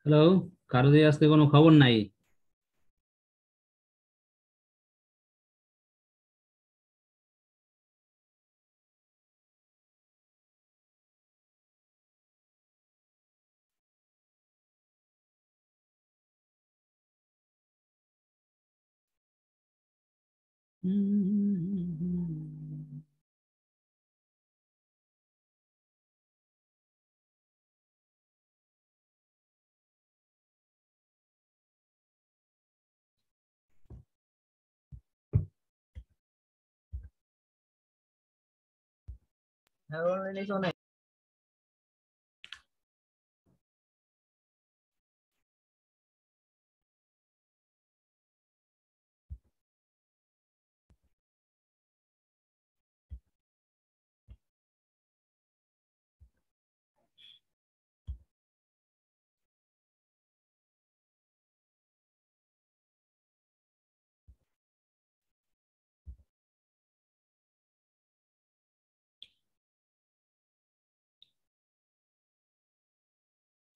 Hello, কারো দিয়ে আজকে কোনো খবর নাই?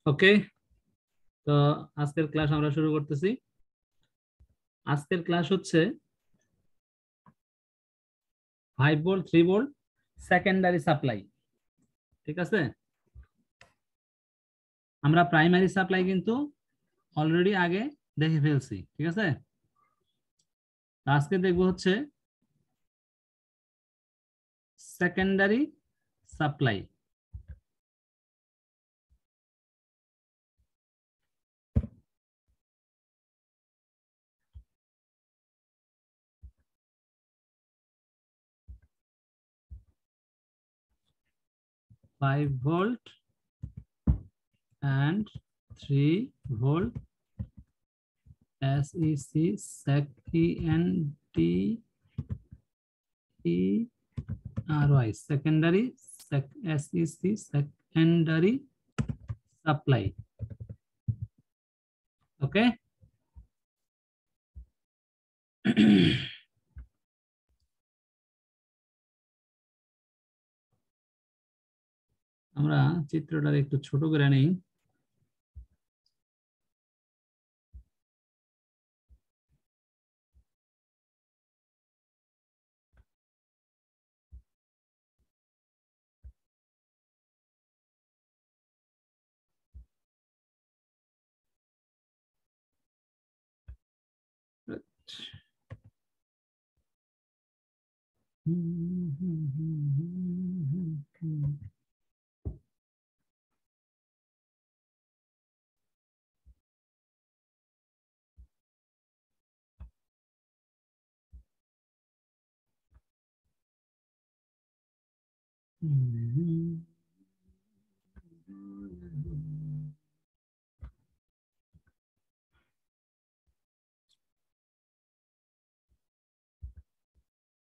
ওকে, তো আজকের ক্লাস আমরা শুরু করতেছি। আজকের ক্লাস হচ্ছে 5 ভোল্ট 3 ভোল্ট সেকেন্ডারি সাপ্লাই। ঠিক আছে, আমরা প্রাইমারি সাপ্লাই কিন্তু অলরেডি আগে দেখে ফেলছি। ঠিক আছে, তো আজকে দেখবো হচ্ছে secondary supply. 5 volt and 3 volt SEC secondary SEC secondary supply. ওকে, আমরা চিত্রটা একটু ছোট করে নেই।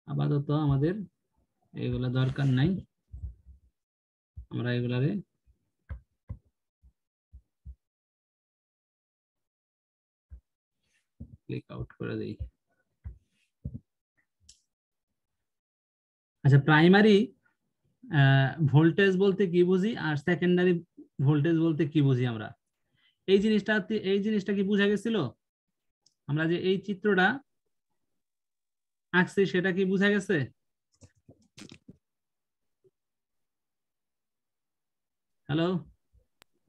আপাতত আমাদের এগুলা দরকার নাই, আমরা এগুলারে ক্লিক আউট করে দেই। আচ্ছা, প্রাইমারি ভোল্টেজ বলতে কি বুঝি আর সেকেন্ডারি ভোল্টেজ বলতে কি বুঝি আমরা, এই জিনিসটা কি বোঝা গেছিল? আমরা যে এই চিত্রটা আঁকছি সেটা কি বোঝা গেছে? হ্যালো,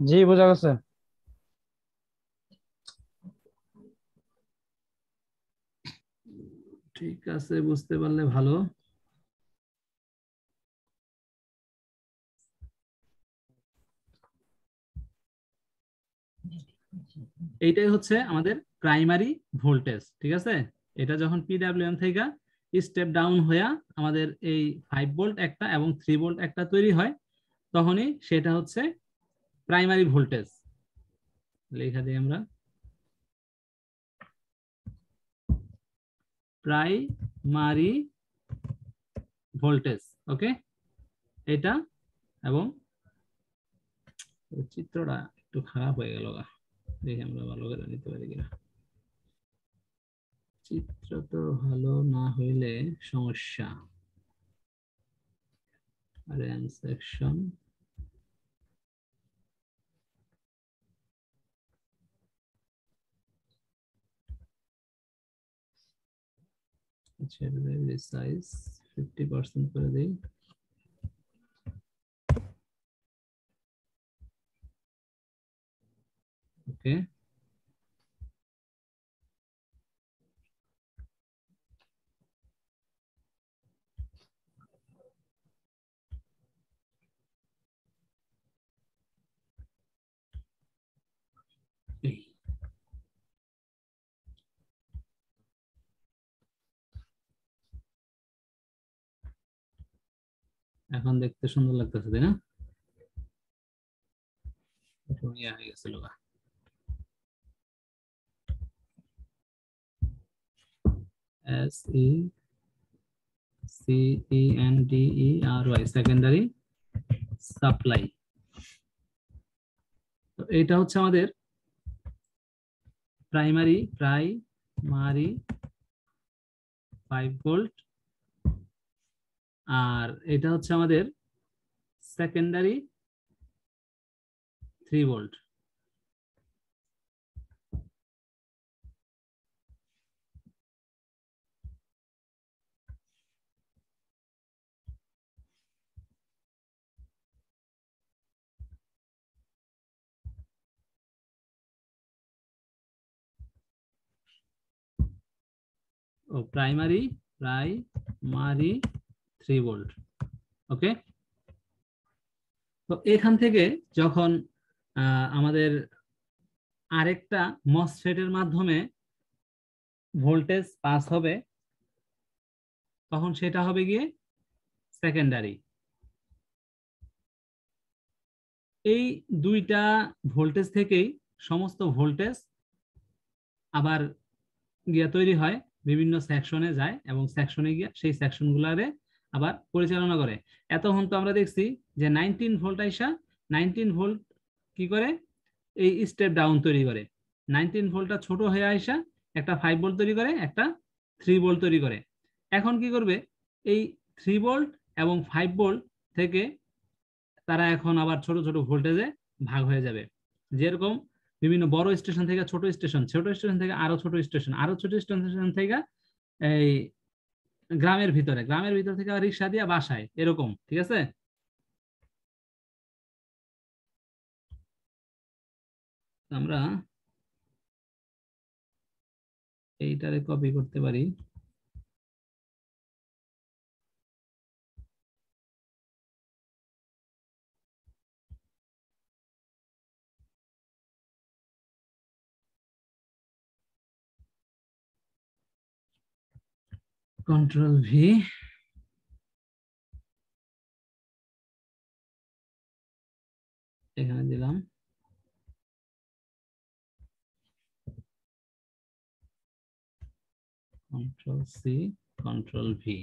জি, বোঝা গেছে। ঠিক আছে, বুঝতে পারলে ভালো। এইটাই হচ্ছে আমাদের প্রাইমারি ভোল্টেজ। ঠিক আছে, এটা যখন পিডাব্লিউএম থেকে স্টেপ ডাউন হয়ে আমাদের এই 5 ভোল্ট একটা এবং 3 ভোল্ট একটা তৈরি হয়, তখনই সেটা হচ্ছে প্রাইমারি ভোল্টেজ। লেখা দিই আমরা প্রাইমারি ভোল্টেজ। ওকে, এটা এবং চিত্রটা একটু খারাপ হয়ে গেল, দেখি আমরা ভালো করে নিতে পারি কিনা। চিত্র তো ভালো না হইলে সমস্যা। র্যাম সেকশন ছেড়ে দেই, রিসাইজ 50% করে দেই। ওকে, এখন দেখতে সুন্দর লাগতেছে তাই না? ইয়ে হয়ে গেছিল গা। SECENDERY, secondary supply. তো এটা হচ্ছে আমাদের প্রাইমারি 5 ভোল্ট, আর এটা হচ্ছে আমাদের সেকেন্ডারি 3 ভোল্ট। ও প্রাইমারি 3 ভোল্ট। ওকে, তো এখান থেকে যখন আমাদের আরেকটা মসফেটের মাধ্যমে ভোল্টেজ পাস হবে, তখন সেটা হবে গিয়ে সেকেন্ডারি। এই দুইটা ভোল্টেজ থেকেই সমস্ত ভোল্টেজ আবার গিয়া তৈরি হয়, বিভিন্ন সেকশনে যায় এবং সেকশনে গিয়া সেই সেকশনগুলারে আবার পরিচালনা করে। এতক্ষণ তো আমরা দেখছি যে 19 ভোল্ট আইসা 19 ভোল্ট কি করে, এই স্টেপ ডাউন তৈরি করে। 19 ভোল্টটা ছোট হয়ে আইসা একটা 5 ভোল্ট তৈরি করে, একটা 3 ভোল্ট তৈরি করে। এখন কি করবে, এই 3 ভোল্ট এবং 5 ভোল্ট থেকে তারা এখন আবার ছোট ছোট ভোল্টেজে ভাগ হয়ে যাবে। যেরকম বিভিন্ন বড় স্টেশন থেকে ছোট স্টেশন, ছোট স্টেশন থেকে আরো ছোট স্টেশন, আরো ছোট স্টেশন থেকে এই গ্রামের ভিতরে, গ্রামের ভিতর থেকে রিক্সা দিয়ে বাসায়, এরকম। ঠিক আছে, আমরা এইটারে কপি করতে পারি। কন্ট্রোল ভি, এখানে দিলাম। কন্ট্রোল সি, কন্ট্রোল ভি,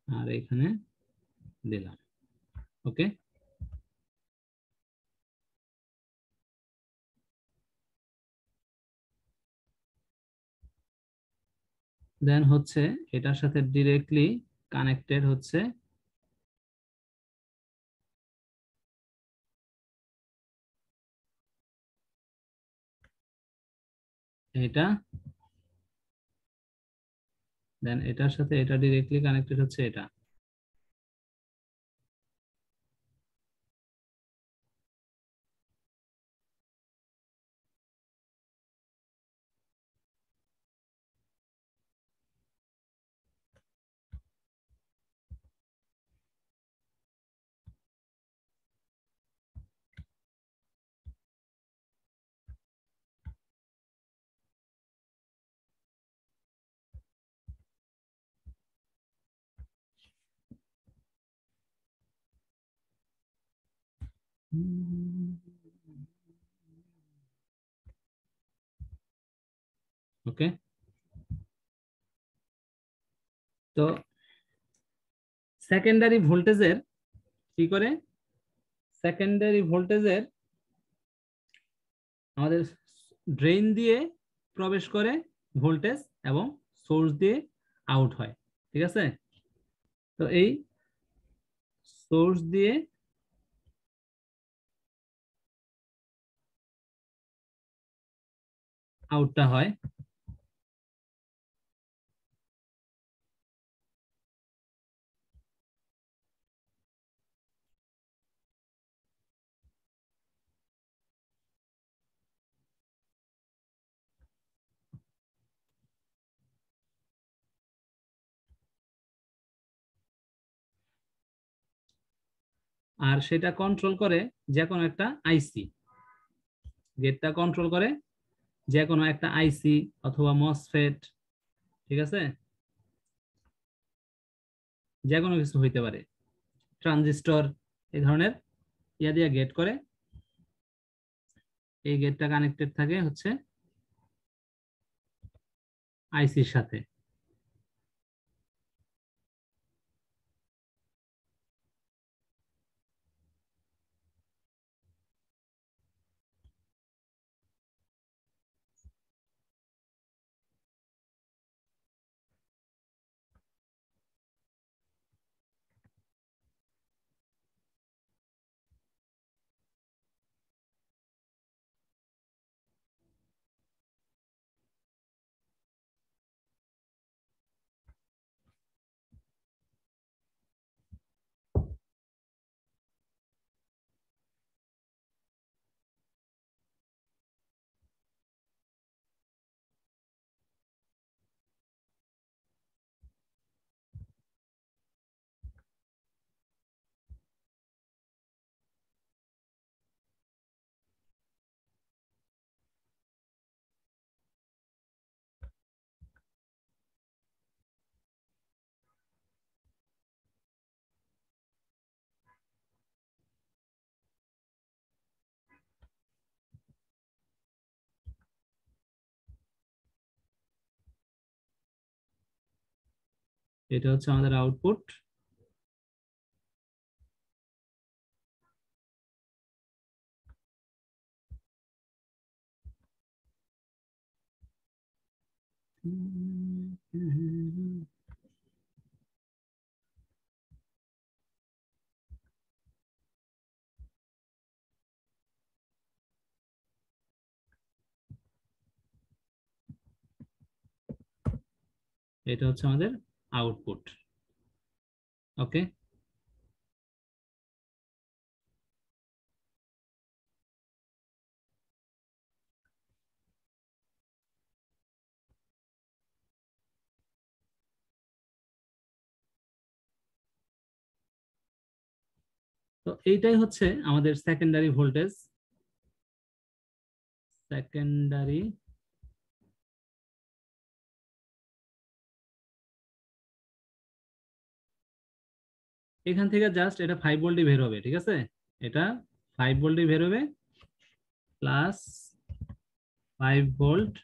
আর এখানে দিলাম। ওকে, দেন হচ্ছে এটার সাথে ডিরেক্টলি কানেক্টেড হচ্ছে এটা, দেন এটার সাথে এটা ডিরেক্টলি কানেক্টেড হচ্ছে এটা। ওকে, তো সেকেন্ডারি ভোল্টেজের কি করে, সেকেন্ডারি ভোল্টেজের আমাদের ড্রেন দিয়ে প্রবেশ করে ভোল্টেজ এবং সোর্স দিয়ে আউট হয়। ঠিক আছে, তো এই সোর্স দিয়ে আউটটা হয়, আর সেটা কন্ট্রোল করে যে কোনো একটা আইসি। গেটটা কন্ট্রোল করে যে কোনো একটা আইসি অথবা মসফেট, ঠিক আছে, যে কোনো কিছু হইতে পারে, ট্রানজিস্টর, এই ধরনের ইয়া দিয়ে গেট করে। এই গেটটা কানেক্টেড থাকে হচ্ছে আইসির সাথে। এটা হচ্ছে আমাদের আউটপুট। এটা হচ্ছে আমাদের আউটপুট। ওকে, তো এইটাই হচ্ছে আমাদের সেকেন্ডারি ভোল্টেজ। সেকেন্ডারি এখান থেকে জাস্ট এটা 5 ভোল্টই বের হবে, ঠিক আছে, এটা 5 ভোল্টই বের হবে, plus 5 volt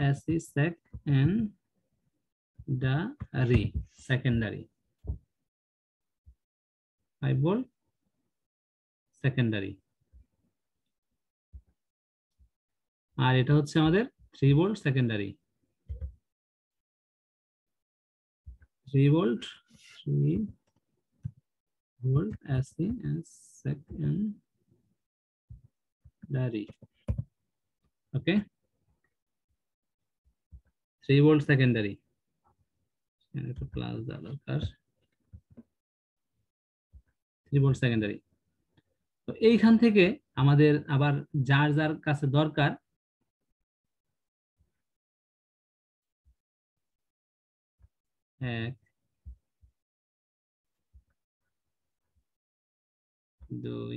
AC secondary, secondary 5 volt secondary. আর এটা হচ্ছে আমাদের 3 volt secondary, 3 volt, 3 volt AC secondary. Okay, 3 volt secondary, একটা প্লাস দেওয়া দরকার, 3 ভোল্ট সেকেন্ডারি। তো এইখান থেকে আমাদের আবার যার যার কাছে দরকার, 1 2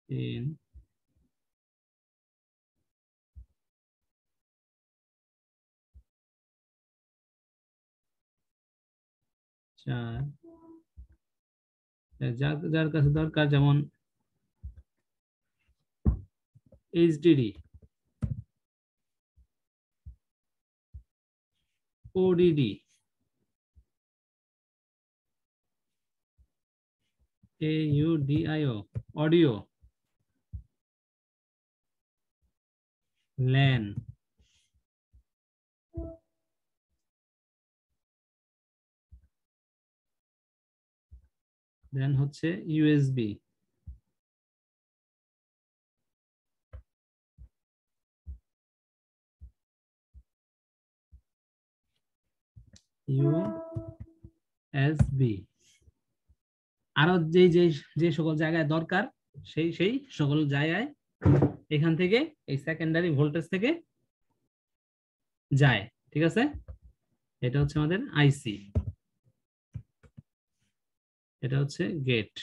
3 4, যার যার কাছে দরকার, যেমন HDD, ODD, AUDIO, audio, LAN, then হচ্ছে ইউএসবি, ইউএসবি। আরো যে যে যে সকল জায়গায় দরকার, সেই সেই সকল জায়গায় এখান থেকে এই সেকেন্ডারি ভোল্টেজ থেকে যায়, ঠিক আছে। এটা হচ্ছে আমাদের আইসি, এটা হচ্ছে গেট,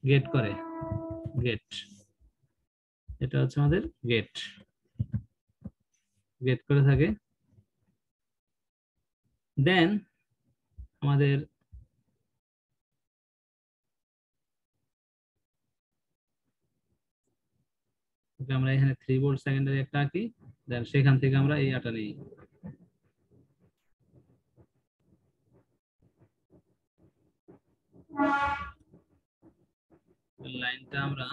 গেট করে, গেট, এটা হচ্ছে আমাদের গেট, গেট করে থাকে। দেন আমাদের আমরা এখানে 3 ভোল্ট সেকেন্ডারি একটা আঁকি, দেন সেখান থেকে আমরা এই আটা নিই। লাইনটা আমরা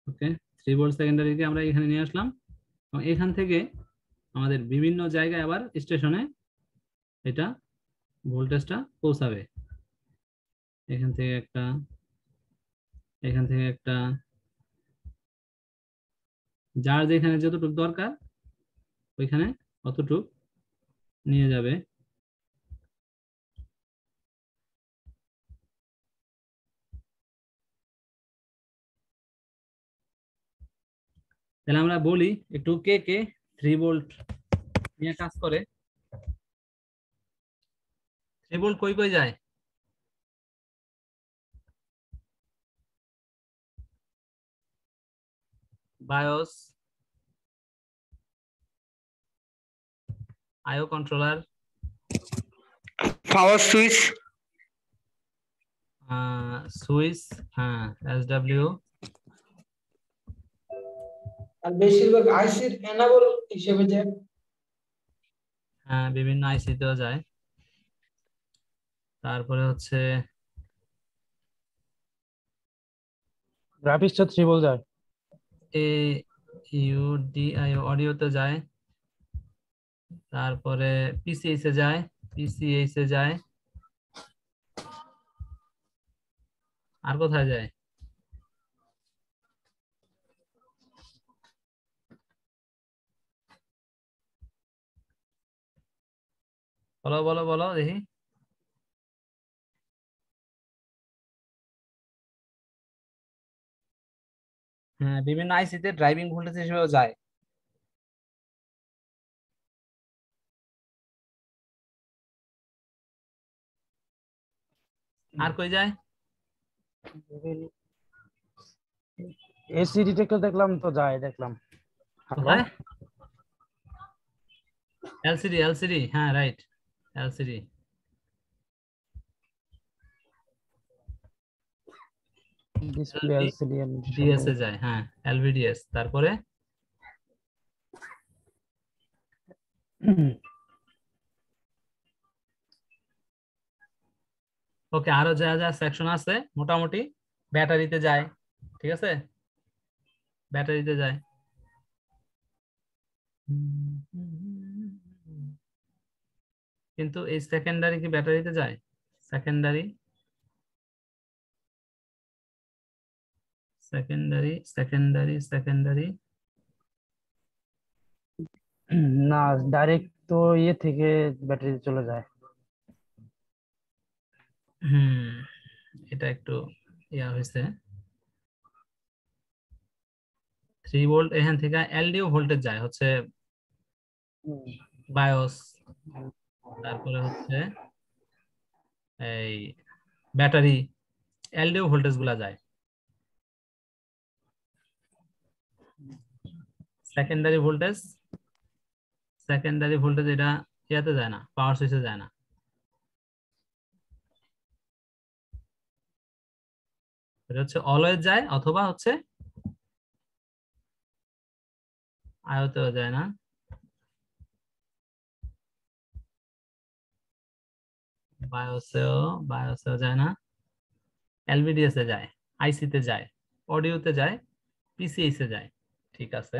ওকে 3 ভোল্ট সেকেন্ডারিকে আমরা এখানে নিয়ে আসলাম, এবং এখান থেকে আমাদের বিভিন্ন জায়গায় আবার স্টেশনে এটা ভোল্টেজটা পৌঁছাবে। এখান থেকে একটা, এখান থেকে একটা, যার যেখানে যতটুকু দরকার ওইখানে অতটুক নিয়ে যাবে। তাহলে আমরা বলি একটু কে কে 3 ভোল্ট নিয়ে কাজ করে। 3 ভোল্ট কই কই যায়? বায়োস, আইও কন্ট্রোলার, পাওয়ার সুইচ, সুইচ, হ্যাঁ এসডব্লিউ, আর বেশিরভাগ আইসির এনাবল হিসেবে যে হ্যাঁ বিভিন্ন আইসিতেও যায়। তারপরে হচ্ছে গ্রাফিক্সটা 3 ভোল্ট যায়। এ ইউডিআইও অডিওতে যায়। তারপরে পিসিএইচ এ যায়, পিসিএইচ এ যায়। আর কোথায় যায়? বলো বলো বলো দেখি। হ্যাঁ বিভিন্ন আইসিতে ড্রাইভিং ভোল্টেজ হিসেবেও যায়। আর কই যায়? এসি ডিটেক্টর দেখলাম তো যায়, দেখলাম। কোথায়? এলসিডি, এলসিডি, হ্যাঁ right, LCD. Display LCD DS এ যায়, হ্যাঁ এলভিডিএস। তারপরে ওকে আরো যা যা সেকশন আছে মোটামুটি ব্যাটারিতে যায়, ঠিক আছে, ব্যাটারিতে যায়। কিন্তু এই সেকেন্ডারি কি ব্যাটারিতে যায়? সেকেন্ডারি, সেকেন্ডারি, সেকেন্ডারি, সেকেন্ডারি, না, ডাইরেক্ট তো ইয়ে থেকে ব্যাটারিতে চলে যায়। হুম, এটা একটু ইয়া হয়েছে। 3 ভোল্ট এখান থেকে এলডিও ভোল্টেজ যায় হচ্ছে বায়োস, তারপরে হচ্ছে এই ব্যাটারি, এলডিও ভোল্টেজ গুলা যায়। সেকেন্ডারি ভোল্টেজ, এটা ইয়াতে যায় না, পাওয়ার সুইচে যায় না। এটা হচ্ছে অলওয়েজ যায় অথবা হচ্ছে আয়তেও যায় না। বায়োসেও যায় না, এলভিডিএস এ যায়, আইসি তে যায়, অডিওতে যায়, পিসিএস এ যায়। ঠিক আছে,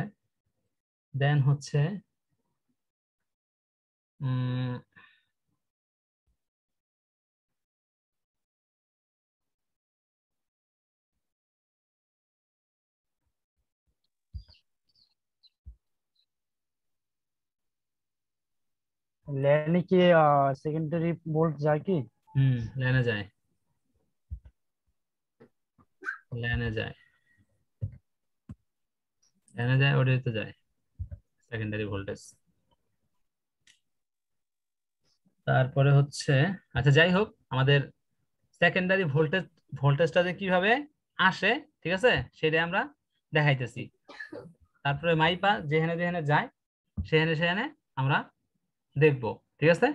দেন হচ্ছে ল্যানে কি সেকেন্ডারি বোল্ট যায় কি? ল্যানে যায়, ল্যানে যায়, অডিওতে যায় সেকেন্ডারি ভোল্টেজ। তারপরে হচ্ছে, আচ্ছা যাই হোক, আমাদের সেকেন্ডারি ভোল্টেজটা যে কিভাবে আসে, ঠিক আছে, সেটা আমরা দেখাইতেছি। তারপরে মাইপা যেখানে যেখানে যায় সেখানে সেখানে আমরা দেখব। ঠিক আছে,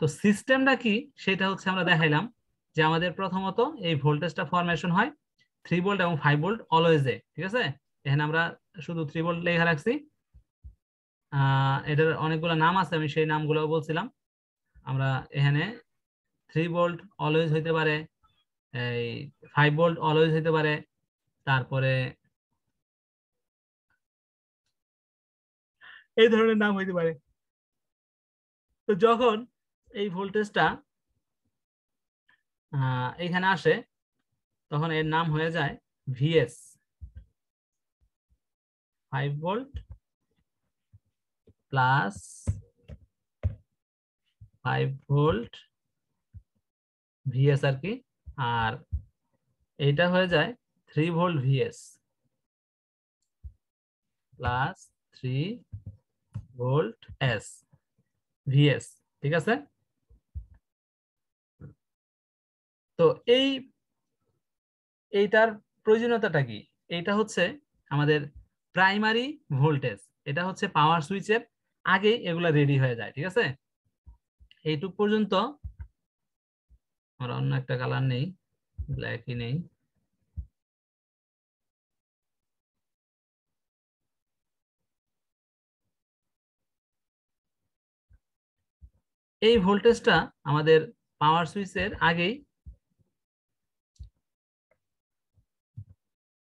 তো সিস্টেমটা কি সেটা হচ্ছে আমরা দেখাইলাম যে আমাদের প্রথমত এই ভোল্টেজটা ফরমেশন হয় 3 ভোল্ট এবং 5 ভোল্ট অলওয়েজে। ঠিক আছে, এখানে আমরা শুধু 3 ভোল্ট লেখা রাখছি। এটার অনেকগুলো নাম আছে, আমি সেই নামগুলো বলছিলাম। আমরা এখানে 3 ভোল্ট অলওয়েজ হইতে পারে, এই 5 ভোল্ট অলওয়েজ হইতে পারে, তারপরে এই ধরনের নাম হইতে পারে। তো যখন এই ভোল্টেজটা এখানে আসে তখন এর নাম হয়ে যায় VS, 5 volt plus 5 volt VS আর কি। আর এইটা হয়ে যায় 3 volt VS plus 3 volt S VS. ঠিক আছে, তো এইটার প্রয়োজনীয়তাটা কি? এইটা হচ্ছে আমাদের প্রাইমারি ভোল্টেজ, এটা হচ্ছে পাওয়ার সুইচের আগেই এগুলা রেডি হয়ে যায়। ঠিক আছে, এইটুক পর্যন্ত আমরা অন্য একটা কালার নেই, ব্ল্যাকই নেই। এই ভোল্টেজটা আমাদের পাওয়ার সুইচের আগেই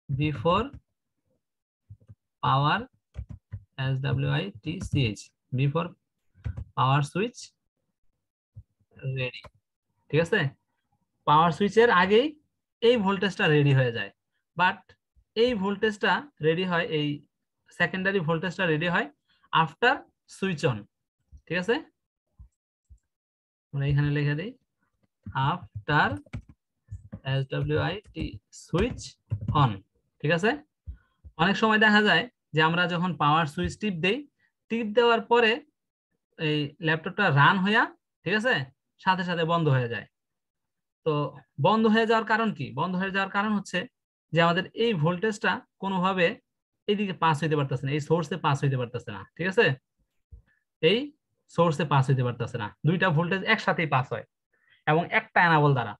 বিফোর পাওয়ার SWITCH, বিফোর পাওয়ার সুইচ রেডি। ঠিক আছে, পাওয়ার সুইচের আগেই এই ভোল্টেজটা রেডি হয়ে যায়। বাট এই ভোল্টেজটা রেডি হয়, এই সেকেন্ডারি ভোল্টেজটা রেডি হয় আফটার সুইচ অন। ঠিক আছে, আমরা এখানে লিখে দিই আফটার SWIT সুইচ অন। ঠিক আছে, অনেক সময় দেখা যায় যে আমরা যখন পাওয়ার সুইচ টিপ দেই, টিপ দেওয়ার পরে এই ল্যাপটপটা রান হইয়া, ঠিক আছে, সাথে সাথে বন্ধ হয়ে যায়। তো বন্ধ হয়ে যাওয়ার কারণ কি? বন্ধ হয়ে যাওয়ার কারণ হচ্ছে যে আমাদের এই ভোল্টেজটা কোনোভাবে এইদিকে পাস হইতে পারতেছে না, এই সোর্সে পাস হইতে পারতেছে না। ঠিক আছে, এই সোর্সে পাস হইতে পারতেছে না, দুইটা ভোল্টেজ একসাথেই পাস হয় এবং একটা এনাবল দ্বারা।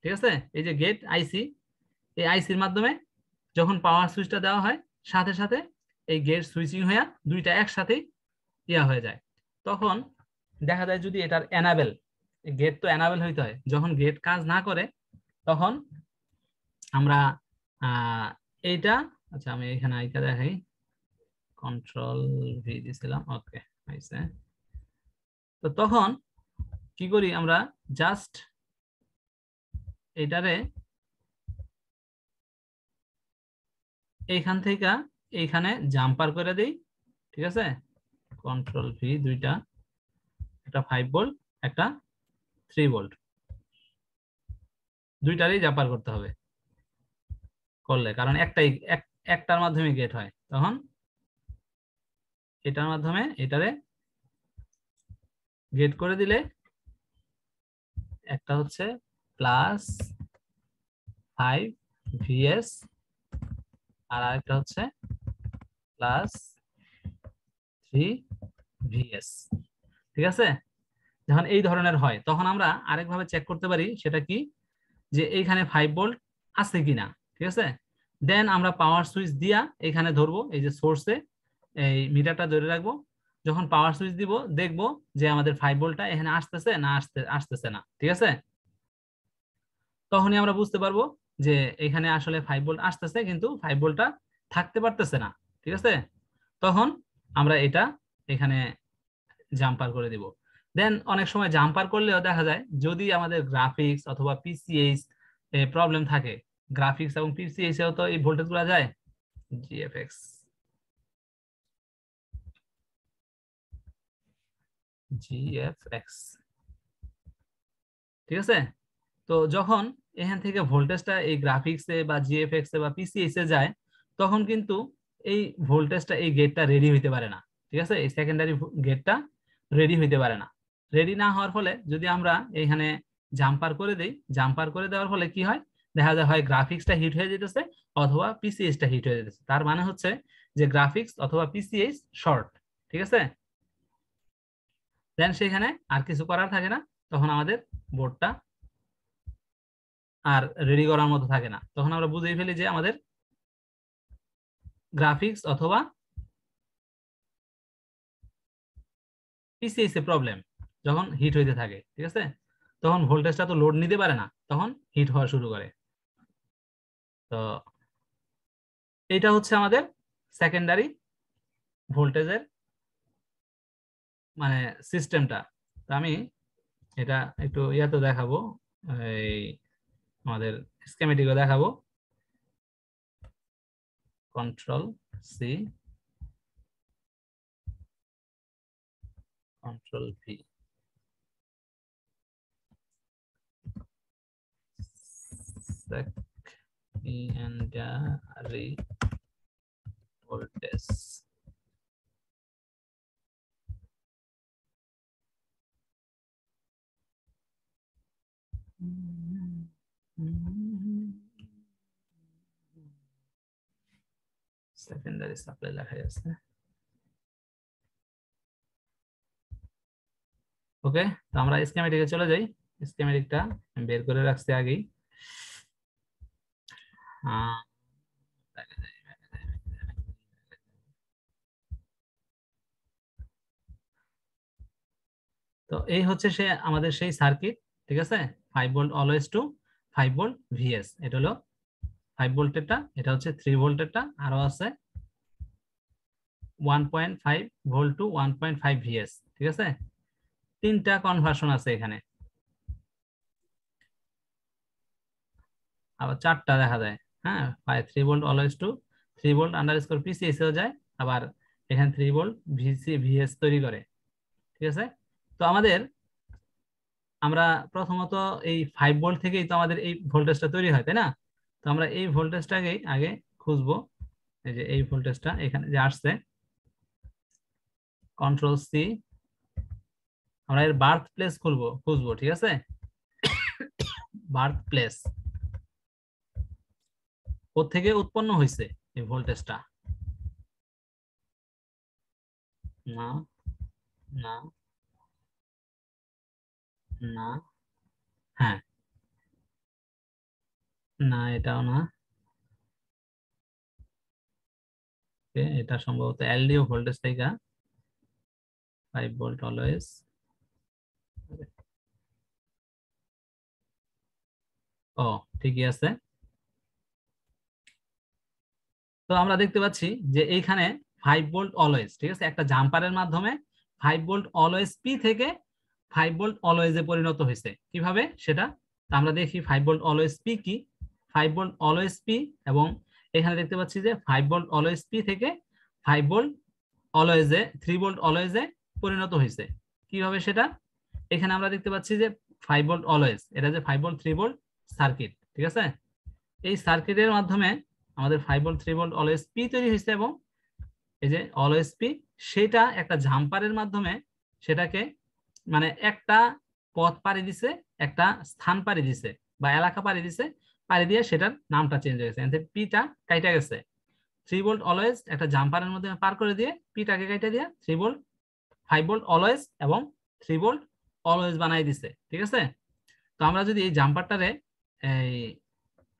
ঠিক আছে, এই যে গেট আইসি, এই আইসির মাধ্যমে যখন পাওয়ার সুইচটা দেওয়া হয় সাথে সাথে এই গেট সুইচিং হয়ে দুইটা একসাথেই ইয়া হয়ে যায়। তখন দেখা যায় যদি এটার এনাবেল, গেট তো এনাবেল হইতে হয়, যখন গেট কাজ না করে তখন আমরা এইটা, আচ্ছা আমি এখানে আইকা দেখাই, কন্ট্রোল ভি দিছিলাম, ওকে আইছে। তো তখন কি করি আমরা, জাস্ট এটারে এইখান থেকে এইখানে জাম্পার করে দেই। ঠিক আছে, কন্ট্রোল ভি, দুইটা, একটা 5 ভোল্ট একটা 3 ভোল্ট, দুইটারই জাম্পার করতে হবে করলে, কারণ একটার মাধ্যমে গেট হয়, তখন এটার মাধ্যমে এটারে গেট করে দিলে একটা হচ্ছে +5 VS আর আরেকটা হচ্ছে +3 VS। ঠিক আছে, যখন এই ধরনের হয় তখন আমরা আরেকভাবে চেক করতে পারি, সেটা কি, যে এইখানে 5 ভোল্ট আছে কিনা। ঠিক আছে, দেন আমরা পাওয়ার সুইচ দিয়া এখানে ধরবো, এই যে সোর্সে এই মিটারটা ধরে রাখবো, যখন পাওয়ার সুইচ দিব দেখবো যে আমাদের 5 ভোল্টটা এখানে আসতেছে না আসতেছে না। ঠিক আছে, তখনই আমরা বুঝতে পারবো যে এখানে আসলে 5 ভোল্ট আসতেছে কিন্তু 5 ভোল্টটা থাকতে পারতেছে না। ঠিক আছে, তখন আমরা এটা এখানে জাম্পার করে দিব। দেন অনেক সময় জাম্পার করলেও দেখা যায় যদি আমাদের গ্রাফিক্স অথবা পিসিএইচ প্রবলেম থাকে, গ্রাফিক্স এবং পিসিএইচ এও তো এই ভোল্টেজ গুলো যায়, জিএফএক্স ঠিক আছে। তো যখন এখান থেকে ভোল্টেজটা এই গ্রাফিক্সে বা জিএফএক্স এ বা পিসিএইচ এ যায়, তখন কিন্তু এই ভোল্টেজটা এই গেটটা রেডি হইতে পারে না। ঠিক আছে, এই সেকেন্ডারি গেটটা রেডি হইতে পারে না। রেডি না হওয়ার ফলে যদি আমরা এখানে জাম্পার করে দেই, জাম্পার করে দেওয়ার ফলে কি হয়, দেখা যায় হয় গ্রাফিক্সটা হিট হয়ে যেতেছে অথবা পিসিএইচটা হিট হয়ে যেতেছে। তার মানে হচ্ছে যে গ্রাফিক্স অথবা পিসিএইচ শর্ট। ঠিক আছে, দেন সেখানে আর কিছু করার থাকে না, তখন আমাদের বোর্ডটা আর রেডি করার মতো থাকে না। তখন আমরা বুঝেই ফেলি যে আমাদের গ্রাফিক্স অথবা পিসিএইচ এ প্রবলেম যখন হিট হইতে থাকে। ঠিক আছে, তখন ভোল্টেজটা তো লোড নিতে পারে না, তখন হিট হওয়া শুরু করে। তো এটা হচ্ছে আমাদের সেকেন্ডারি ভোল্টেজের মানে সিস্টেমটা। তো আমি এটা একটু ইয়াতে দেখাবো, এই আমাদের স্কিমেটিকও দেখাবো। Control C, control V, secondary voltage। Secondary supply লেখা যাচ্ছে। ওকে, তো আমরা স্কিমেটিকে চলে যাই। স্কিমেটিকটা বের করে রাখছি আগেই। তো এই হচ্ছে সে আমাদের সেই সার্কিট। ঠিক আছে, 5 volt always to 5 volt VS, এটা হলো 5 ভোল্টেরটা, এটা হচ্ছে 3 ভোল্টেরটা, আরো আছে 1.5 ভোল্ট টু 1.5 ভিএস। ঠিক আছে, তিনটা কনভার্সন আছে এখানে, আবার চারটা দেখা যায়। হ্যাঁ, 3 volt always to 3 volt underscore PCS এও যায়, আবার এখানে 3 ভোল্ট ভিএস তৈরি করে। ঠিক আছে, তো আমরা প্রথমত এই 5 ভোল্ট থেকেই তো আমাদের এই ভোল্টেজটা তৈরি হয়, তাই না? তো আমরা এই ভোল্টেজটাকেই আগে খুঁজবো। এই যে এই ভোল্টেজটা এখানে যে আসছে, কন্ট্রোল সি, আমরা এর বার্থ প্লেস খুঁজবো। ঠিক আছে, বার্থ প্লেস, কোত্থেকে উৎপন্ন হয়েছে এই ভোল্টেজটা। না না না, হ্যাঁ, না এটাও না, এটা সম্ভবত এলডিও ভোল্টেজ থেকে 5 ভোল্ট অলওয়েজ। ও, ঠিকই আছে। তো আমরা দেখতে পাচ্ছি যে এইখানে 5 ভোল্ট অলওয়েজ, ঠিক আছে, একটা জাম্পারের মাধ্যমে 5 ভোল্ট অলওয়েজ পি থেকে 5 ভোল্ট অলওয়েজ এ পরিণত হয়েছে। কিভাবে সেটা আমরা দেখি। 5 ভোল্ট অলওয়েজ পি কি, 5 ভোল্ট অলওয়েজ পি, এবং এখানে দেখতে পাচ্ছি যে 5 ভোল্ট অলওয়েজ পি থেকে 5 volt always a 3 volt always a পরিণত হয়েছে। কিভাবে সেটা, এখানে আমরা দেখতে পাচ্ছি যে 5 ভোল্ট অলওয়েজ, এটা যে 5 ভোল্ট 3 ভোল্ট সার্কিট। ঠিক আছে, এই সার্কিটের মাধ্যমে আমাদের 5 ভোল্ট 3 ভোল্ট অলওয়েজ পি তৈরি হয়েছে, এবং এই যে অলওয়েজ পি সেটা একটা জাম্পারের মাধ্যমে সেটাকে মানে একটা পথ পাড়ি দিছে, একটা স্থান পাড়ি দিছে বা এলাকা পাড়ি দিছে, পাড়ি দিয়ে সেটার নামটা চেঞ্জ হয়েছে, পিটা কাইটা গেছে। 3 ভোল্ট অলওয়েজ একটা জাম্পারের মধ্যে পার করে দিয়ে পিটাকে কাইটা দিয়ে 3 ভোল্ট 5 ভোল্ট অলওয়েজ এবং 3 ভোল্ট অলওয়েজ বানাই দিছে, ঠিক আছে। তো আমরা যদি এই জাম্পারটারে এই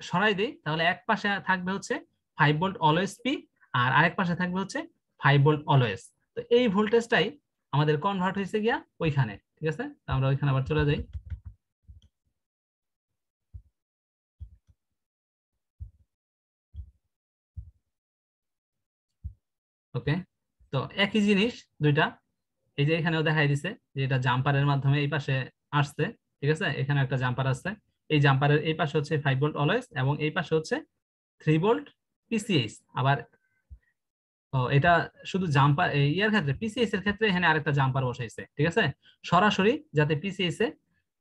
সরাই দিই তাহলে এক পাশে থাকবে হচ্ছে 5 ভোল্ট অলওয়েজ পি, আর আরেক পাশে থাকবে হচ্ছে 5 ভোল্ট অলওয়েজ। তো এই ভোল্টেজটাই আমাদের কনভার্ট হয়েছে গিয়া ওইখানে, ঠিক আছে। তো আমরা ওইখানে আবার চলে যাই। ওকে, তো একই জিনিস দুইটা, এই যে এখানেও দেখাই দিছে যে এটা জাম্পারের মাধ্যমে এই পাশে আসছে, ঠিক আছে। এখানে একটা জাম্পার আছে, এই জাম্পারের এই পাশে হচ্ছে 5 ভোল্ট অলওয়েজ এবং এই পাশে হচ্ছে 3 ভোল্ট পিসিএইচ। আবার এটা শুধু জাম্পার ইয়ার ক্ষেত্রে, পিসিএস এর ক্ষেত্রে এখানে আরেকটা জাম্পার বসাইছে, ঠিক আছে, সরাসরি যাতে পিসিএস এর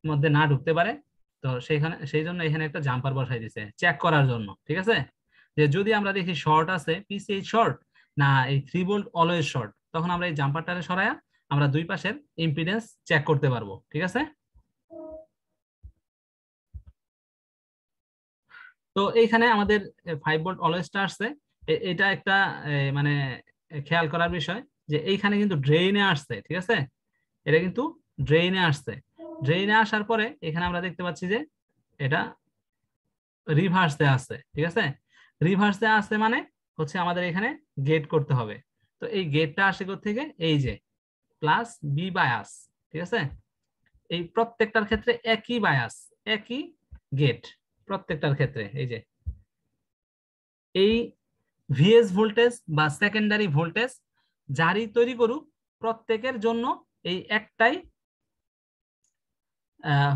মধ্যে না ঢুকতে পারে। তো সেই জন্য এখানে একটা জাম্পার বসাই দিছে চেক করার জন্য, ঠিক আছে। যে যদি আমরা দেখি শর্ট আছে, পিসিএইচ শর্ট না এই 3 ভোল্ট অলওয়েজ শর্ট, তখন আমরা এই জাম্পারটারে সরায়া আমরা দুই পাশের ইম্পিডেন্স চেক করতে পারবো, ঠিক আছে। তো এইখানে আমাদের 5 ভোল্ট অলওয়েজটা আসছে, এটা একটা মানে খেয়াল করার বিষয় যে এইখানে কিন্তু ড্রেইনে আসছে, ঠিক আছে। এটা কিন্তু ড্রেইনে আসছে, ড্রেইনে আসার পরে এখানে আমরা দেখতে পাচ্ছি যে এটা রিভার্সে আসছে, ঠিক আছে। রিভার্সে আসছে মানে হচ্ছে আমাদের এখানে গেট করতে হবে। তো এই গেটটা আসে থেকে এই যে প্লাস বি বায়াস, ঠিক আছে। এই প্রত্যেকটার ক্ষেত্রে একই বায়াস, একই গেট প্রত্যেকটার ক্ষেত্রে। এই যে এই ভিএস ভোল্টেজ বা সেকেন্ডারি ভোল্টেজ যারই তৈরি করুক প্রত্যেকের জন্য এই একটাই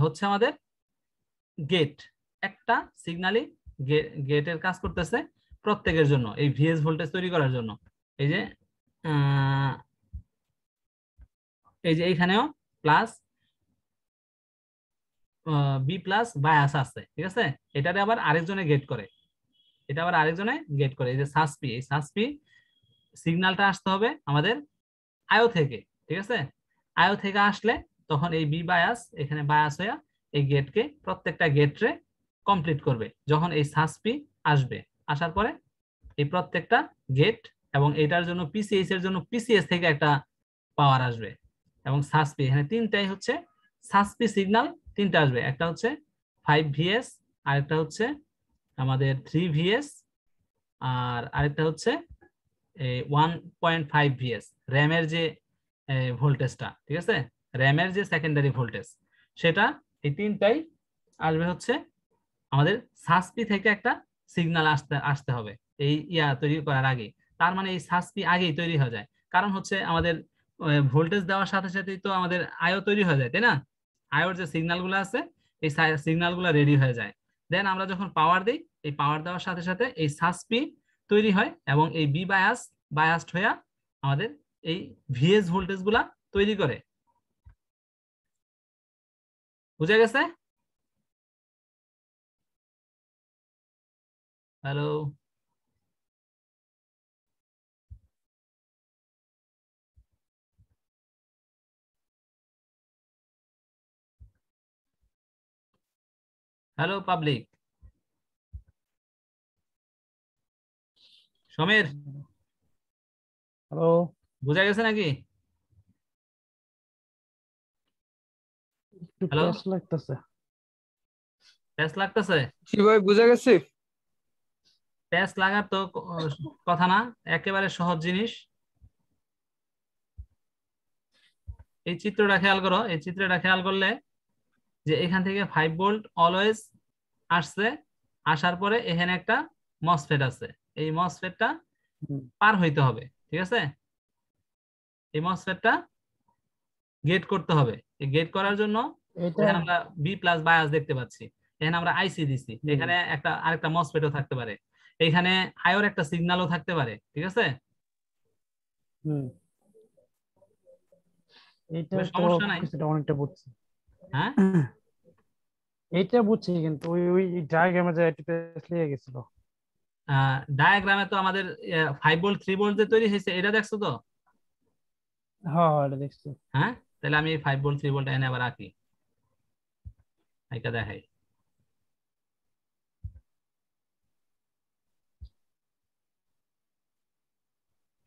হচ্ছে আমাদের গেট, একটা সিগন্যালই গেটের কাজ করতেছে প্রত্যেকের জন্য এই ভিএস ভোল্টেজ তৈরি করার জন্য। এই যে এইখানেও প্লাস বি প্লাস বায়াস আছে, ঠিক আছে। এটারে আবার আরেকজনে গেট করে, এটা আবার আরেকজনে গেট করে। এই যে সাসপি, এই সাসপি সিগন্যালটা আসতে হবে আমাদের আয়ো থেকে, ঠিক আছে। আয়ো থেকে আসলে তখন এই বি বায়াস এখানে বায়াস হয়ে এই গেটকে প্রত্যেকটা গেটরে কমপ্লিট করবে। যখন এই সাসপি আসবে, আসার পরে এই প্রত্যেকটা গেট এবং এটার জন্য পিসিএস এর জন্য পিসিএস থেকে একটা পাওয়ার আসবে এবং সাসপি এখানে তিনটাই হচ্ছে সাসপি সিগন্যাল, তিনটা আসবে। একটা হচ্ছে 5 VS, আরেকটা হচ্ছে আমাদের 3 VS, আর আরেকটা হচ্ছে 1.5 VS র্যামের যে ভোল্টেজটা, ঠিক আছে, র্যামের যে সেকেন্ডারি ভোল্টেজ সেটা। এই তিনটাই আসবে হচ্ছে আমাদের সাসপি থেকে একটা সিগন্যাল আসতে হবে এই ইয়া তৈরি করার আগে। তার মানে এই সাসপি আগেই তৈরি হয়ে যায়, কারণ হচ্ছে আমাদের ভোল্টেজ দেওয়ার সাথে সাথেই তো আমাদের আয়ো তৈরি হয়ে যায়, তাই না। আয়োর যে সিগন্যাল গুলো আছে এই সিগন্যাল গুলো রেডি হয়ে যায়। দেন আমরা যখন পাওয়ার দিই, এই পাওয়ার দেওয়ার সাথে সাথে এই সাসপি তৈরি হয় এবং এই বি বায়াসড হয়ে আমাদের এই ভিএস ভোল্টেজ গুলা তৈরি করে। বুঝা গেছে? Hello, hello public, Samir hello, বুঝা গেছে নাকি? একটু হ্যালো, টেস্ট লাগতেছে। প্যাচ লাগতেছে? কি ভাই বুঝা গেছে? প্যাচ লাগার তো কথা না, একেবারে সহজ জিনিস। এই চিত্রটা খেয়াল করো, এই চিত্রটা খেয়াল করলে যে এখান থেকে 5 ভোল্ট অলওয়েজ আসছে, আসার পরে এখানে একটা মসফেট আছে, এই মসফেটটা পার হইতে হবে, ঠিক আছে। এই মসফেটটা গেট করতে হবে। এই গেট করার জন্য এটা এখানে আমরা বি প্লাস বায়াস দেখতে পাচ্ছি, এখানে আমরা আইসি দিছি, এখানে একটা আরেকটা মসফেটও থাকতে পারে, এখানে আয়োর একটা সিগন্যালও থাকতে পারে, ঠিক আছে। এটা তো সমস্যা নাই, কিছুটা অনেকটা বুঝছি। হ্যাঁ। এইটা বুঝছি কিন্তু ওই ওই ডায়াগ্রামে যে একটু টেস্ট লেগে গেছিল। ডায়াগ্রামে তো আমাদের 5 ভোল্ট 3 ভোল্ট যে তৈরি হয়েছে এটা দেখছো তো? হ্যাঁ হ্যাঁ, এটা দেখছি। হ্যাঁ, তাহলে আমি 5 ভোল্ট 3 ভোল্ট এনে আবার আঁকি, এটা দেখাই।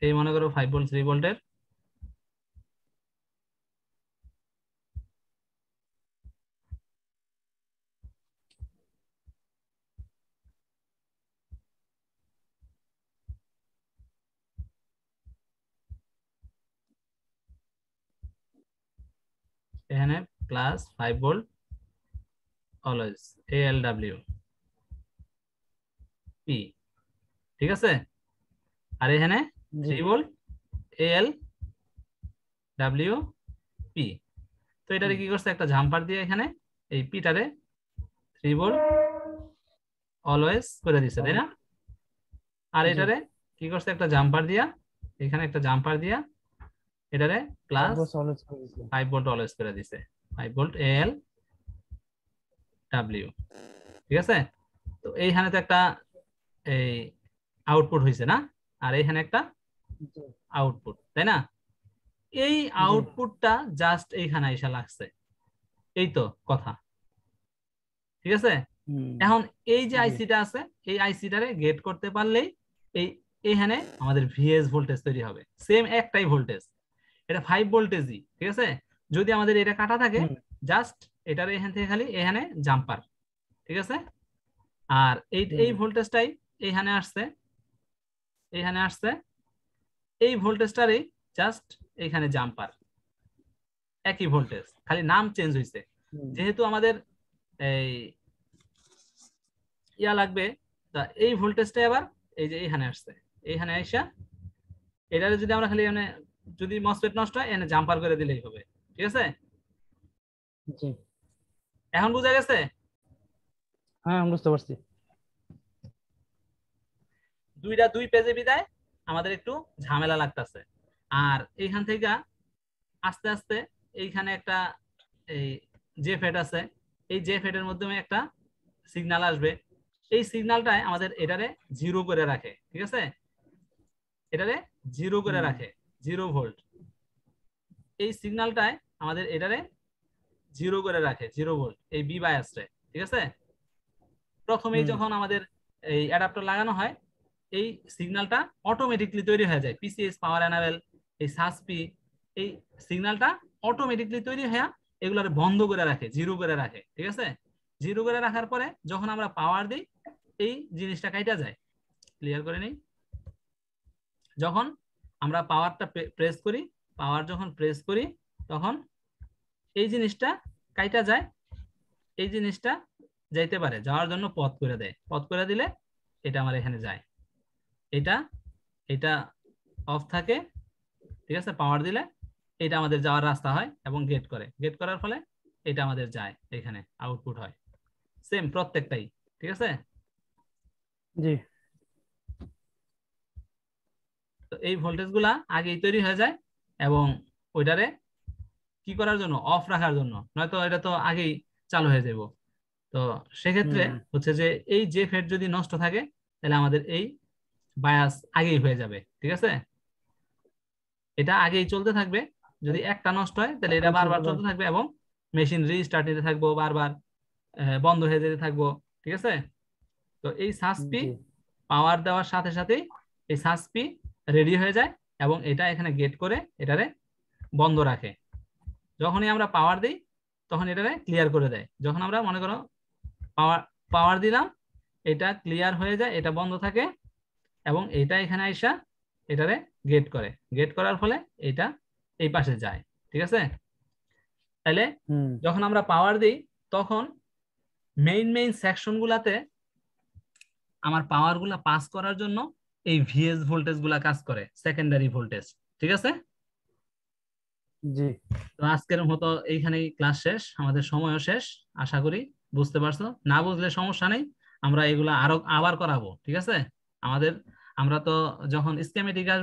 এই মনে করো 5 ভোল্ট 3 ভোল্টের এখানে plus 5 volt always ALW P, ঠিক আছে। আর এখানে জি 3 ভোল্ট ALW P। তো এটারে কি করছে, একটা জাম্পার দিয়ে এখানে এই পিটারে 3 ভোল্ট অলওয়েজ করে দিছে, তাই না? আর জি এটারে কি করছে, একটা জাম্পার দিয়া এখানে একটা জাম্পার দিয়া এটারে প্লাস বস অলওয়েজ করে দিছে 5 ভোল্ট অলওয়েজ করে দিছে, 5 ভোল্ট ALW, ঠিক আছে। তো এইখানে তো একটা এই আউটপুট হয়েছে না, আর এইখানে একটা জি আউটপুট, তাই না? এই আউটপুটটা জাস্ট এইখানে এসে লাগছে, এই তো কথা, ঠিক আছে। এখন এই যে জি আইসিটা আছে, এই আইসিটারে গেট করতে পারলেই এই এখানে আমাদের ভিএস ভোল্টেজ তৈরি হবে, সেম একটাই ভোল্টেজ, এটা 5 ভোল্টেজই, ঠিক আছে। যদি আমাদের এটা কাটা থাকে, জাস্ট এটার এখান থেকে খালি এখানে জাম্পার, ঠিক আছে। আর এই ভোল্টেজটাই এইখানে আসছে, এইখানে আসছে, এই ভোল্টেজটারই জাস্ট এইখানে জাম্পার, একই ভোল্টেজ, খালি নাম চেঞ্জ হয়েছে। যেহেতু আমাদের এই ইয়া লাগবে, তা এই ভোল্টেজটা আবার এই যে এইখানে আসছে, এইখানে আইসা এটারে যদি আমরা খালি মানে যদি মসফেট নষ্ট হয় এখানে জাম্পার করে দিলেই হবে, ঠিক আছে। জি এখন বুঝা গেছে? হ্যাঁ আমি বুঝতে পারছি। দুই পেজে বিদায় আমাদের একটু ঝামেলা লাগতেছে। আর এইখান থেকে আস্তে আস্তে এইখানে একটা এই যে ফেড আছে, এই যে ফেডের মাধ্যমে একটা সিগন্যাল আসবে, এই সিগন্যালটাই আমাদের এটারে জিরো করে রাখে, ঠিক আছে। এটারে জিরো করে রাখে, 0 ভোল্ট, এই সিগন্যালটাই আমাদের এটারে জিরো করে রাখে, 0 ভোল্ট, এই বি বায়াসরে, ঠিক আছে। প্রথমেই যখন আমাদের এই অ্যাডাপ্টার লাগানো হয়, এই সিগন্যালটা অটোমেটিকলি তৈরি হয়ে যায়, পিসিএস পাওয়ার এনাবেল এই সাসপি, এই সিগন্যালটা অটোমেটিকলি তৈরি হয়ে এগুলোর বন্ধ করে রাখে, জিরো করে রাখে, ঠিক আছে। জিরো করে রাখার পরে যখন আমরা পাওয়ার দিই, এই জিনিসটা কাইটা যায়। ক্লিয়ার করে নেই, যখন আমরা পাওয়ারটা প্রেস করি, পাওয়ার যখন প্রেস করি তখন এই জিনিসটা কাইটা যায়, এই জিনিসটা যাইতে পারে, যাওয়ার জন্য পথ করে দেয়, পথ করে দিলে এটা আমার এখানে যায়, এটা এটা অফ থাকে, ঠিক আছে। পাওয়ার দিলে এটা আমাদের যাওয়ার রাস্তা হয় এবং গেট করে, গেট করার ফলে এটা আমাদের যায়, এখানে আউটপুট হয়, সেম প্রত্যেকটাই, ঠিক আছে। জি তো এই ভোল্টেজ গুলা আগেই তৈরি হয়ে যায় এবং ওইটারে কি করার জন্য, অফ রাখার জন্য, নয়তো এটা তো আগেই চালু হয়ে যাব। তো সেক্ষেত্রে হচ্ছে যে এই যে ফেড যদি নষ্ট থাকে তাহলে আমাদের এই বায়াস আগেই হয়ে যাবে, ঠিক আছে। এটা আগেই চলতে থাকবে, যদি একটা নষ্ট হয় তাহলে এটা বারবার চলতে থাকবে এবং মেশিন রিস্টার্ট নিতে থাকবো, বারবার বন্ধ হয়ে যেতে থাকবো, ঠিক আছে। তো এই সাসপি পাওয়ার দেওয়ার সাথে সাথেই এই সাসপি রেডি হয়ে যায় এবং এটা এখানে গেট করে এটারে বন্ধ রাখে। যখনই আমরা পাওয়ার দিই তখন এটারে ক্লিয়ার করে দেয়। যখন আমরা মনে করো পাওয়ার দিলাম, এটা ক্লিয়ার হয়ে যায়, এটা বন্ধ থাকে এবং এটা এখানে আইসা এটারে গেট করে, গেট করার ফলে এটা এই পাশে যায়, ঠিক আছে। তাহলে যখন আমরা পাওয়ার দিই তখন মেইন সেকশন গুলাতে আমার পাওয়ার গুলা পাস করার জন্য এই ভিএস ভোল্টেজ গুলা কাজ করে, সেকেন্ডারি ভোল্টেজ, ঠিক আছে। জি তো আজকের মতো এইখানেই ক্লাস শেষ, আমাদের সময়ও শেষ, আশা করি বুঝতে পারছো। না বুঝলে সমস্যা নেই, আমরা এগুলা আবার করাবো, ঠিক আছে। আমরা তো যখন স্কিমেটিক